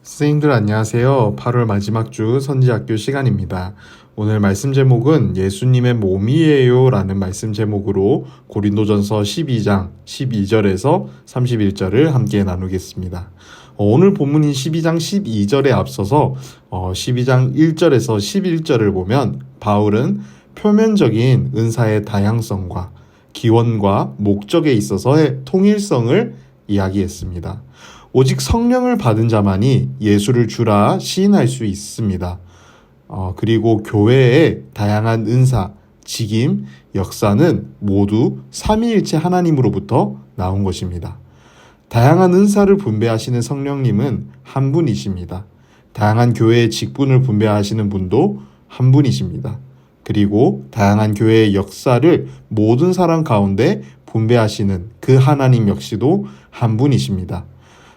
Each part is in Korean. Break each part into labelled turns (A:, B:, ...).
A: 선생님들 안녕하세요. 8월 마지막 주 선지학교 시간입니다. 오늘 말씀 제목은 예수님의 몸이에요 라는 말씀 제목으로 고린도전서 12장 12절에서 31절을 함께 나누겠습니다. 오늘 본문인 12장 12절에 앞서서 12장 1절에서 11절을 보면 바울은 표면적인 은사의 다양성과 기원과 목적에 있어서의 통일성을 이야기했습니다. 오직 성령을 받은 자만이 예수를 주라 시인할 수 있습니다. 그리고 교회의 다양한 은사, 직임, 역사는 모두 삼위일체 하나님으로부터 나온 것입니다. 다양한 은사를 분배하시는 성령님은 한 분이십니다. 다양한 교회의 직분을 분배하시는 분도 한 분이십니다. 그리고 다양한 교회의 역사를 모든 사람 가운데 분배하시는 그 하나님 역시도 한 분이십니다.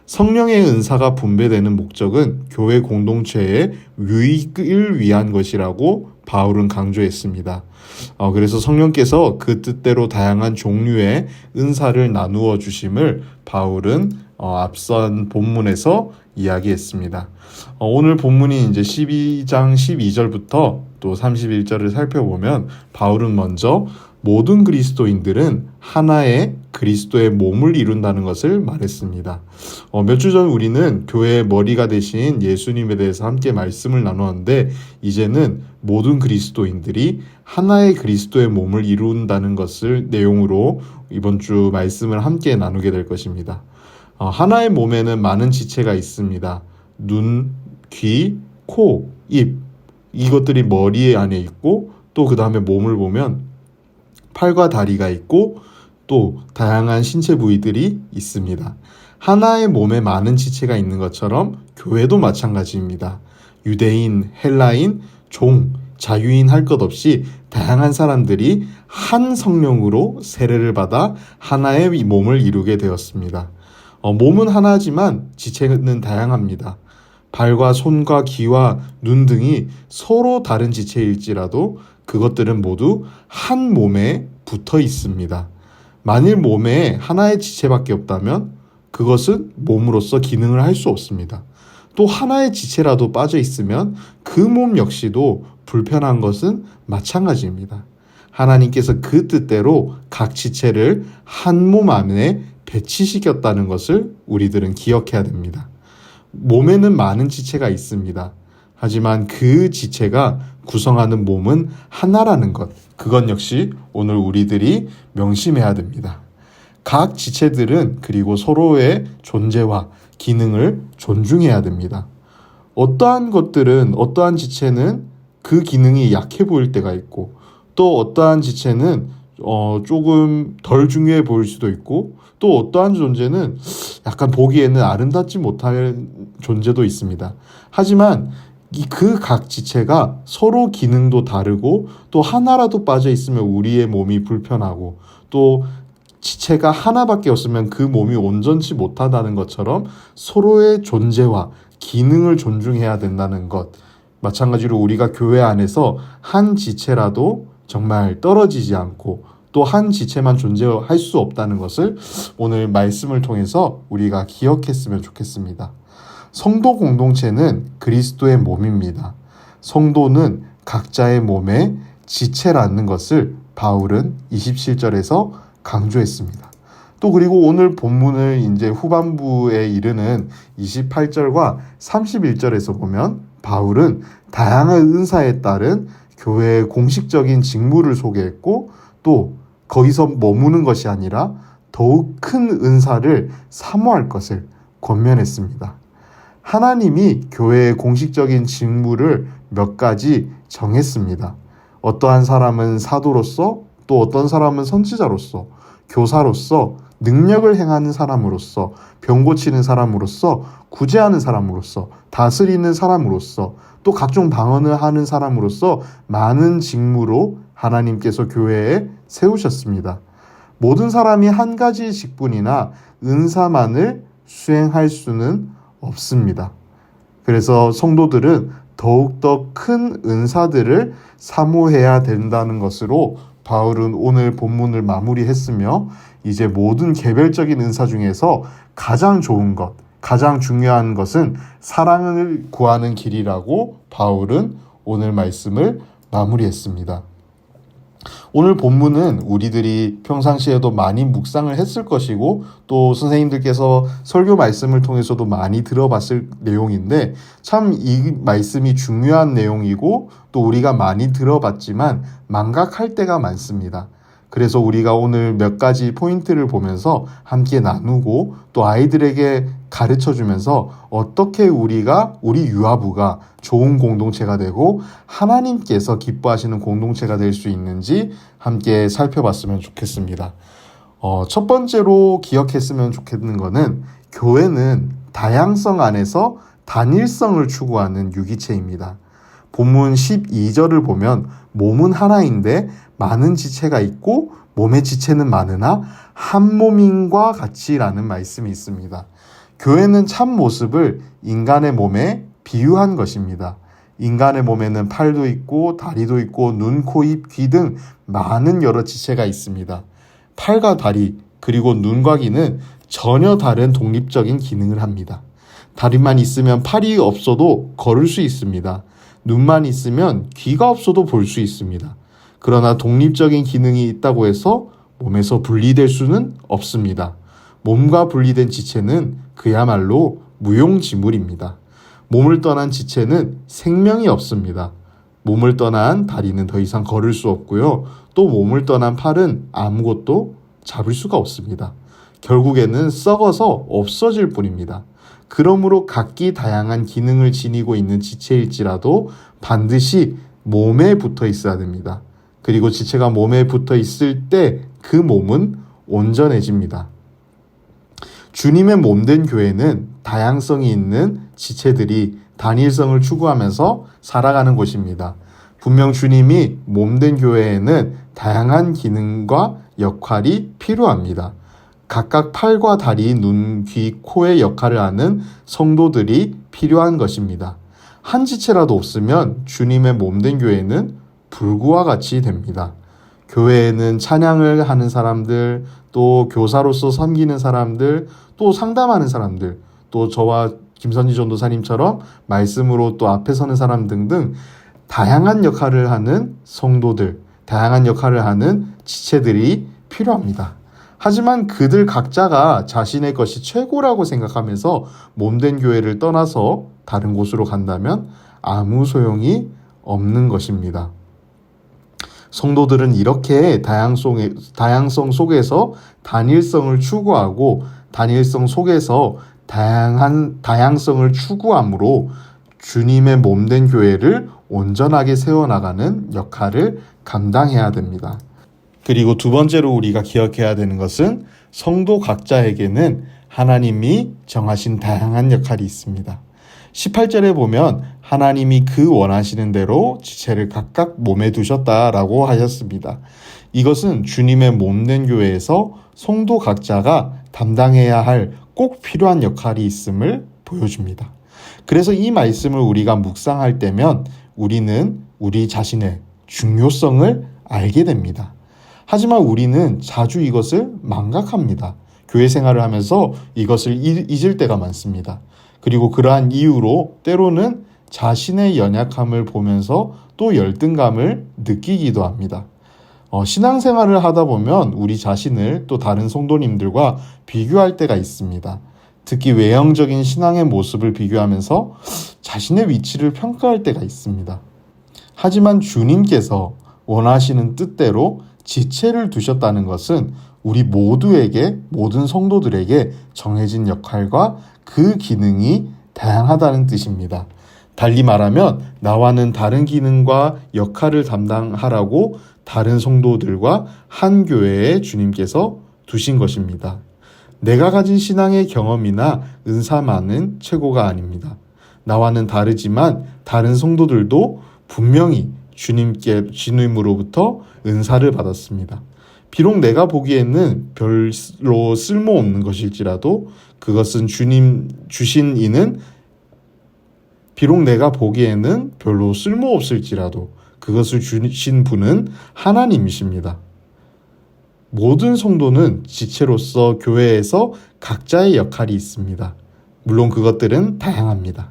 A: 성령의 은사가 분배되는 목적은 교회 공동체의 유익을 위한 것이라고 바울은 강조했습니다. 그래서 성령께서 그 뜻대로 다양한 종류의 은사를 나누어 주심을 바울은 앞선 본문에서 이야기했습니다. 오늘 본문이 이제 12장 12절부터 또 31절을 살펴보면 바울은 먼저 모든 그리스도인들은 하나의 그리스도의 몸을 이룬다는 것을 말했습니다. 몇 주 전 우리는 교회의 머리가 되신 예수님에 대해서 함께 말씀을 나누었는데 이제는 모든 그리스도인들이 하나의 그리스도의 몸을 이룬다는 것을 내용으로 이번 주 말씀을 함께 나누게 될 것입니다. 하나의 몸에는 많은 지체가 있습니다. 눈, 귀, 코, 입 이것들이 머리 안에 있고 또 그 다음에 몸을 보면 팔과 다리가 있고 또 다양한 신체 부위들이 있습니다. 하나의 몸에 많은 지체가 있는 것처럼 교회도 마찬가지입니다. 유대인, 헬라인, 종, 자유인 할 것 없이 다양한 사람들이 한 성령으로 세례를 받아 하나의 몸을 이루게 되었습니다. 몸은 하나지만 지체는 다양합니다. 발과 손과 귀와 눈 등이 서로 다른 지체일지라도 그것들은 모두 한 몸에 붙어 있습니다. 만일 몸에 하나의 지체밖에 없다면 그것은 몸으로서 기능을 할 수 없습니다. 또 하나의 지체라도 빠져 있으면 그 몸 역시도 불편한 것은 마찬가지입니다. 하나님께서 그 뜻대로 각 지체를 한 몸 안에 배치시켰다는 것을 우리들은 기억해야 됩니다. 몸에는 많은 지체가 있습니다. 하지만 그 지체가 구성하는 몸은 하나라는 것, 그건 역시 오늘 우리들이 명심해야 됩니다. 각 지체들은 그리고 서로의 존재와 기능을 존중해야 됩니다. 어떠한 지체는 그 기능이 약해 보일 때가 있고 또 어떠한 지체는 조금 덜 중요해 보일 수도 있고 또 어떠한 존재는 약간 보기에는 아름답지 못할 존재도 있습니다. 하지만 그 각 지체가 서로 기능도 다르고 또 하나라도 빠져 있으면 우리의 몸이 불편하고 또 지체가 하나밖에 없으면 그 몸이 온전치 못하다는 것처럼 서로의 존재와 기능을 존중해야 된다는 것. 마찬가지로 우리가 교회 안에서 한 지체라도 정말 떨어지지 않고 또 한 지체만 존재할 수 없다는 것을 오늘 말씀을 통해서 우리가 기억했으면 좋겠습니다. 성도 공동체는 그리스도의 몸입니다. 성도는 각자의 몸의 지체라는 것을 바울은 27절에서 강조했습니다. 또 그리고 오늘 본문을 이제 후반부에 이르는 28절과 31절에서 보면 바울은 다양한 은사에 따른 교회의 공식적인 직무를 소개했고 또 거기서 머무는 것이 아니라 더욱 큰 은사를 사모할 것을 권면했습니다. 하나님이 교회의 공식적인 직무를 몇 가지 정했습니다. 어떠한 사람은 사도로서 또 어떤 사람은 선지자로서 교사로서 능력을 행하는 사람으로서 병 고치는 사람으로서 구제하는 사람으로서 다스리는 사람으로서 또 각종 방언을 하는 사람으로서 많은 직무로 하나님께서 교회에 세우셨습니다. 모든 사람이 한 가지 직분이나 은사만을 수행할 수는 없습니다. 그래서 성도들은 더욱더 큰 은사들을 사모해야 된다는 것으로 바울은 오늘 본문을 마무리했으며 이제 모든 개별적인 은사 중에서 가장 좋은 것, 가장 중요한 것은 사랑을 구하는 길이라고 바울은 오늘 말씀을 마무리했습니다. 오늘 본문은 우리들이 평상시에도 많이 묵상을 했을 것이고 또 선생님들께서 설교 말씀을 통해서도 많이 들어봤을 내용인데 참 이 말씀이 중요한 내용이고 또 우리가 많이 들어봤지만 망각할 때가 많습니다. 그래서 우리가 오늘 몇 가지 포인트를 보면서 함께 나누고 또 아이들에게 가르쳐주면서 어떻게 우리 유아부가 좋은 공동체가 되고 하나님께서 기뻐하시는 공동체가 될 수 있는지 함께 살펴봤으면 좋겠습니다. 첫 번째로 기억했으면 좋겠는 거는 교회는 다양성 안에서 단일성을 추구하는 유기체입니다. 본문 12절을 보면 몸은 하나인데 많은 지체가 있고 몸의 지체는 많으나 한 몸인과 같이라는 말씀이 있습니다. 교회는 참 모습을 인간의 몸에 비유한 것입니다. 인간의 몸에는 팔도 있고 다리도 있고 눈, 코, 입, 귀 등 많은 여러 지체가 있습니다. 팔과 다리 그리고 눈과 귀는 전혀 다른 독립적인 기능을 합니다. 다리만 있으면 팔이 없어도 걸을 수 있습니다. 눈만 있으면 귀가 없어도 볼 수 있습니다. 그러나 독립적인 기능이 있다고 해서 몸에서 분리될 수는 없습니다. 몸과 분리된 지체는 그야말로 무용지물입니다. 몸을 떠난 지체는 생명이 없습니다. 몸을 떠난 다리는 더 이상 걸을 수 없고요. 또 몸을 떠난 팔은 아무것도 잡을 수가 없습니다. 결국에는 썩어서 없어질 뿐입니다. 그러므로 각기 다양한 기능을 지니고 있는 지체일지라도 반드시 몸에 붙어 있어야 됩니다. 그리고 지체가 몸에 붙어 있을 때 그 몸은 온전해집니다. 주님의 몸된 교회는 다양성이 있는 지체들이 단일성을 추구하면서 살아가는 곳입니다. 분명 주님이 몸된 교회에는 다양한 기능과 역할이 필요합니다. 각각 팔과 다리, 눈, 귀, 코의 역할을 하는 성도들이 필요한 것입니다. 한 지체라도 없으면 주님의 몸된 교회는 불구와 같이 됩니다. 교회에는 찬양을 하는 사람들, 또 교사로서 섬기는 사람들, 또 상담하는 사람들, 또 저와 김선지 전도사님처럼 말씀으로 또 앞에 서는 사람 등등 다양한 역할을 하는 성도들, 다양한 역할을 하는 지체들이 필요합니다. 하지만 그들 각자가 자신의 것이 최고라고 생각하면서 몸된 교회를 떠나서 다른 곳으로 간다면 아무 소용이 없는 것입니다. 성도들은 이렇게 다양성 속에서 단일성을 추구하고 단일성 속에서 다양성을 추구함으로 주님의 몸된 교회를 온전하게 세워나가는 역할을 감당해야 됩니다. 그리고 두 번째로 우리가 기억해야 되는 것은 성도 각자에게는 하나님이 정하신 다양한 역할이 있습니다. 18절에 보면 하나님이 그 원하시는 대로 지체를 각각 몸에 두셨다라고 하셨습니다. 이것은 주님의 몸된 교회에서 성도 각자가 담당해야 할 꼭 필요한 역할이 있음을 보여줍니다. 그래서 이 말씀을 우리가 묵상할 때면 우리는 우리 자신의 중요성을 알게 됩니다. 하지만 우리는 자주 이것을 망각합니다. 교회 생활을 하면서 이것을 잊을 때가 많습니다. 그리고 그러한 이유로 때로는 자신의 연약함을 보면서 또 열등감을 느끼기도 합니다. 신앙생활을 하다 보면 우리 자신을 또 다른 성도님들과 비교할 때가 있습니다. 특히 외형적인 신앙의 모습을 비교하면서 자신의 위치를 평가할 때가 있습니다. 하지만 주님께서 원하시는 뜻대로 지체를 두셨다는 것은 우리 모두에게, 모든 성도들에게 정해진 역할과 그 기능이 다양하다는 뜻입니다. 달리 말하면 나와는 다른 기능과 역할을 담당하라고 다른 성도들과 한 교회에 주님께서 두신 것입니다. 내가 가진 신앙의 경험이나 은사만은 최고가 아닙니다. 나와는 다르지만 다른 성도들도 분명히 주님으로부터 은사를 받았습니다. 비록 내가 보기에는 별로 쓸모없는 것일지라도 그것은 주님 주신 이는 비록 내가 보기에는 별로 쓸모없을지라도 그것을 주신 분은 하나님이십니다. 모든 성도는 지체로서 교회에서 각자의 역할이 있습니다. 물론 그것들은 다양합니다.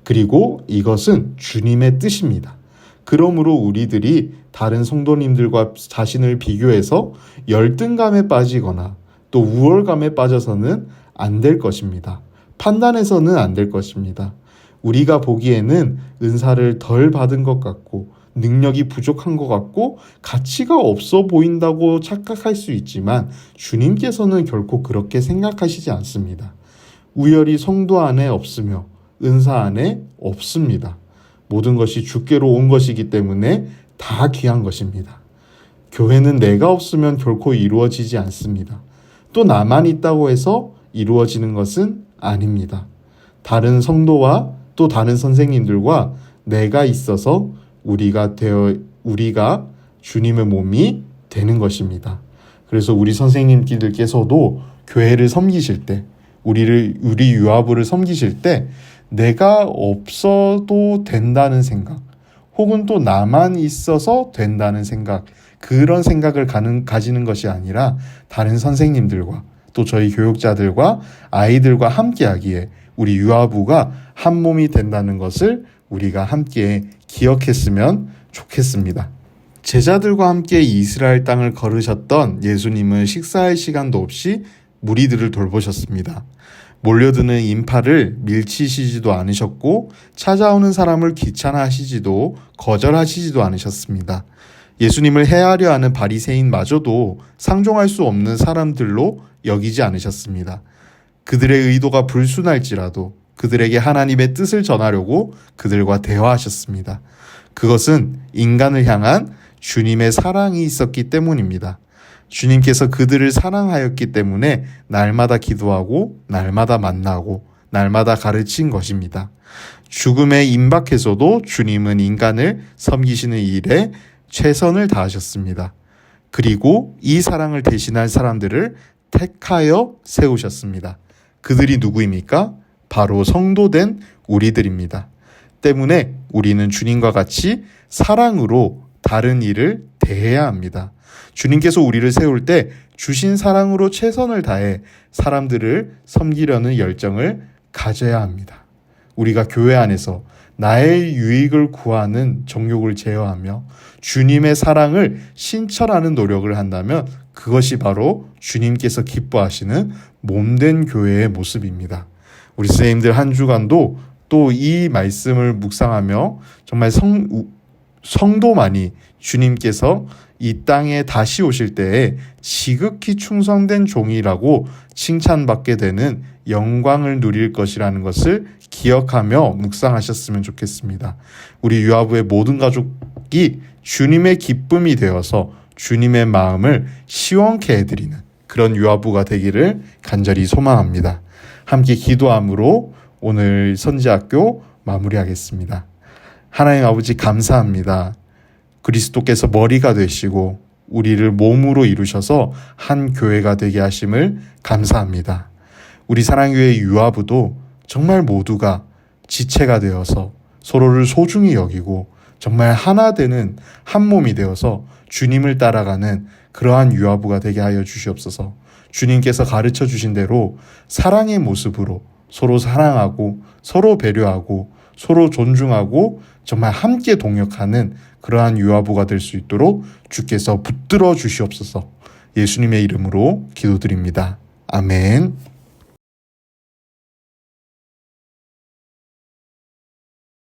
A: 그리고 이것은 주님의 뜻입니다. 그러므로 우리들이 다른 성도님들과 자신을 비교해서 열등감에 빠지거나 또 우월감에 빠져서는 안 될 것입니다. 판단해서는 안 될 것입니다. 우리가 보기에는 은사를 덜 받은 것 같고 능력이 부족한 것 같고 가치가 없어 보인다고 착각할 수 있지만 주님께서는 결코 그렇게 생각하시지 않습니다. 우열이 성도 안에 없으며 은사 안에 없습니다. 모든 것이 주께로 온 것이기 때문에 다 귀한 것입니다. 교회는 내가 없으면 결코 이루어지지 않습니다. 또 나만 있다고 해서 이루어지는 것은 아닙니다. 다른 성도와 또 다른 선생님들과 내가 있어서 우리가 주님의 몸이 되는 것입니다. 그래서 우리 선생님들께서도 교회를 섬기실 때, 우리 유아부를 섬기실 때 내가 없어도 된다는 생각, 혹은 또 나만 있어서 된다는 생각, 그런 생각을 가지는 것이 아니라 다른 선생님들과 또 저희 교육자들과 아이들과 함께하기에 우리 유아부가 한 몸이 된다는 것을 우리가 함께 기억했으면 좋겠습니다. 제자들과 함께 이스라엘 땅을 걸으셨던 예수님은 식사할 시간도 없이 무리들을 돌보셨습니다. 몰려드는 인파를 밀치시지도 않으셨고 찾아오는 사람을 귀찮아하시지도 거절하시지도 않으셨습니다. 예수님을 해하려 하는 바리새인마저도 상종할 수 없는 사람들로 여기지 않으셨습니다. 그들의 의도가 불순할지라도 그들에게 하나님의 뜻을 전하려고 그들과 대화하셨습니다. 그것은 인간을 향한 주님의 사랑이 있었기 때문입니다. 주님께서 그들을 사랑하였기 때문에 날마다 기도하고 날마다 만나고 날마다 가르친 것입니다. 죽음에 임박해서도 주님은 인간을 섬기시는 일에 최선을 다하셨습니다. 그리고 이 사랑을 대신할 사람들을 택하여 세우셨습니다. 그들이 누구입니까? 바로 성도된 우리들입니다. 때문에 우리는 주님과 같이 사랑으로 다른 일을 대해야 합니다. 주님께서 우리를 세울 때 주신 사랑으로 최선을 다해 사람들을 섬기려는 열정을 가져야 합니다. 우리가 교회 안에서 나의 유익을 구하는 정욕을 제어하며 주님의 사랑을 신철하는 노력을 한다면 그것이 바로 주님께서 기뻐하시는 몸된 교회의 모습입니다. 우리 선생님들 한 주간도 또 이 말씀을 묵상하며 정말 성도만이 주님께서 이 땅에 다시 오실 때에 지극히 충성된 종이라고 칭찬받게 되는 영광을 누릴 것이라는 것을 기억하며 묵상하셨으면 좋겠습니다. 우리 유아부의 모든 가족이 주님의 기쁨이 되어서 주님의 마음을 시원케 해드리는 그런 유아부가 되기를 간절히 소망합니다. 함께 기도함으로 오늘 선지학교 마무리하겠습니다. 하나님 아버지 감사합니다. 그리스도께서 머리가 되시고 우리를 몸으로 이루셔서 한 교회가 되게 하심을 감사합니다. 우리 사랑교회 유아부도 정말 모두가 지체가 되어서 서로를 소중히 여기고 정말 하나 되는 한 몸이 되어서 주님을 따라가는 그러한 유아부가 되게 하여 주시옵소서. 주님께서 가르쳐 주신 대로 사랑의 모습으로 서로 사랑하고 서로 배려하고 서로 존중하고 정말 함께 동역하는 그러한 유아부가 될 수 있도록 주께서 붙들어 주시옵소서. 예수님의 이름으로 기도드립니다. 아멘.